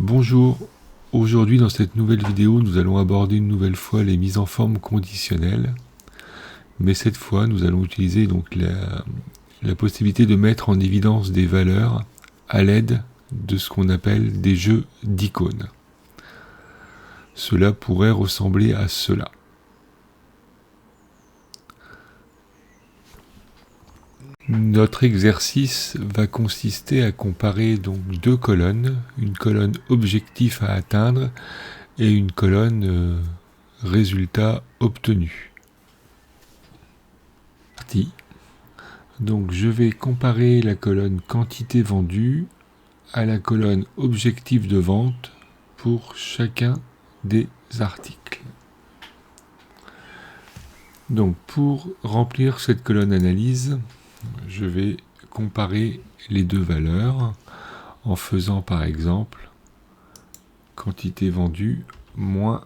Bonjour, aujourd'hui dans cette nouvelle vidéo nous allons aborder une nouvelle fois les mises en forme conditionnelles, mais cette fois nous allons utiliser donc la possibilité de mettre en évidence des valeurs à l'aide de ce qu'on appelle des jeux d'icônes. Cela pourrait ressembler à cela. Notre exercice va consister à comparer donc deux colonnes, une colonne objectif à atteindre et une colonne résultat obtenu. Parti. Donc je vais comparer la colonne quantité vendue à la colonne objectif de vente pour chacun des articles. Donc pour remplir cette colonne analyse, je vais comparer les deux valeurs en faisant par exemple quantité vendue moins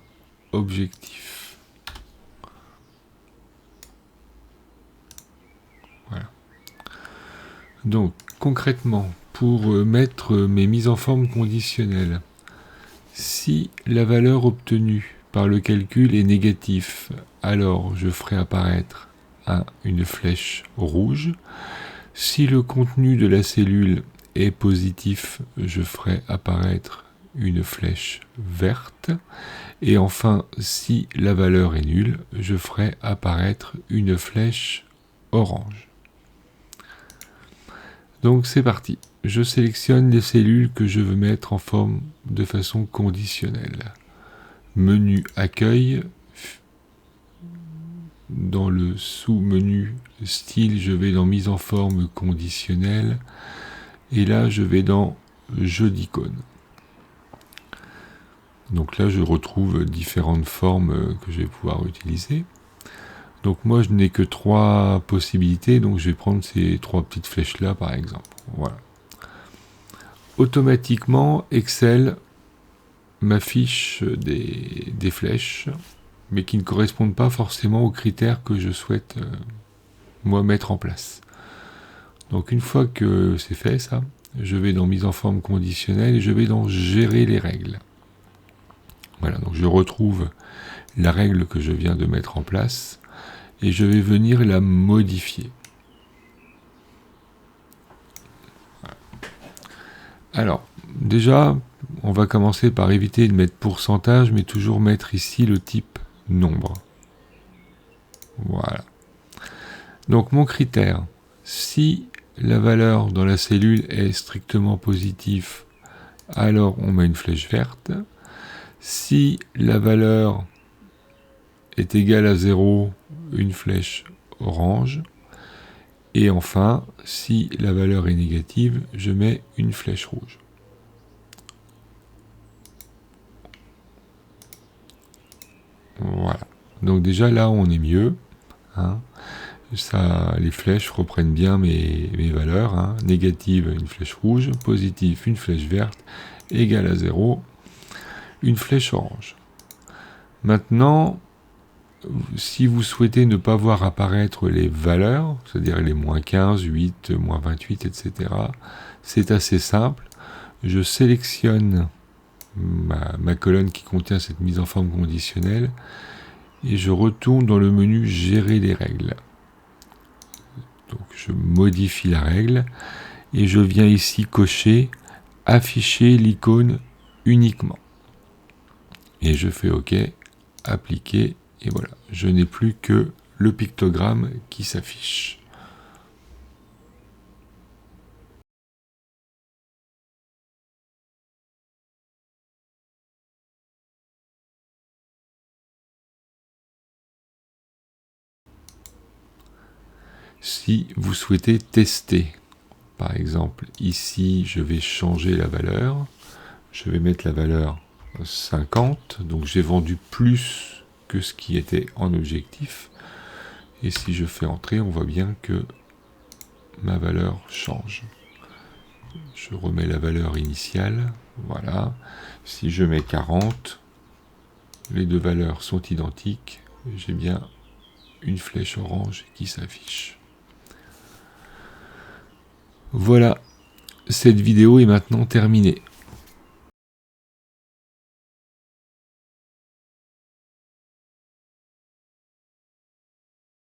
objectif. Voilà. Donc concrètement, pour mettre mes mises en forme conditionnelles, si la valeur obtenue par le calcul est négative, alors je ferai apparaître une flèche rouge. Si le contenu de la cellule est positif, je ferai apparaître une flèche verte. Et enfin, si la valeur est nulle, je ferai apparaître une flèche orange. Donc c'est parti. Je sélectionne les cellules que je veux mettre en forme de façon conditionnelle. Menu accueil. Dans le sous-menu style, je vais dans mise en forme conditionnelle. Et là, je vais dans jeu d'icônes. Donc là, je retrouve différentes formes que je vais pouvoir utiliser. Donc moi, je n'ai que 3 possibilités. Donc je vais prendre ces 3 petites flèches-là, par exemple. Voilà. Automatiquement, Excel m'affiche des flèches, mais qui ne correspondent pas forcément aux critères que je souhaite moi mettre en place. Donc une fois que c'est fait ça, je vais dans mise en forme conditionnelle et je vais dans gérer les règles. Voilà, donc je retrouve la règle que je viens de mettre en place et je vais venir la modifier. Voilà. Alors, déjà, on va commencer par éviter de mettre pourcentage, mais toujours mettre ici le type nombre. Voilà. Donc mon critère, si la valeur dans la cellule est strictement positive, alors on met une flèche verte. Si la valeur est égale à 0, une flèche orange. Et enfin, si la valeur est négative, je mets une flèche rouge. Voilà. Donc déjà là, on est mieux. Hein. Ça, les flèches reprennent bien mes valeurs. Hein. Négative, une flèche rouge. Positive, une flèche verte. Égale à 0, une flèche orange. Maintenant, si vous souhaitez ne pas voir apparaître les valeurs, c'est-à-dire les moins 15, 8, moins 28, etc., c'est assez simple. Je sélectionne ma colonne qui contient cette mise en forme conditionnelle et je retourne dans le menu Gérer les règles. Donc je modifie la règle et je viens ici cocher Afficher l'icône uniquement. Et je fais OK, appliquer, et voilà. Je n'ai plus que le pictogramme qui s'affiche. Si vous souhaitez tester, par exemple, ici, je vais changer la valeur. Je vais mettre la valeur 50. Donc, j'ai vendu plus que ce qui était en objectif. Et si je fais entrer, on voit bien que ma valeur change. Je remets la valeur initiale. Voilà. Si je mets 40, les deux valeurs sont identiques. J'ai bien une flèche orange qui s'affiche. Voilà, cette vidéo est maintenant terminée.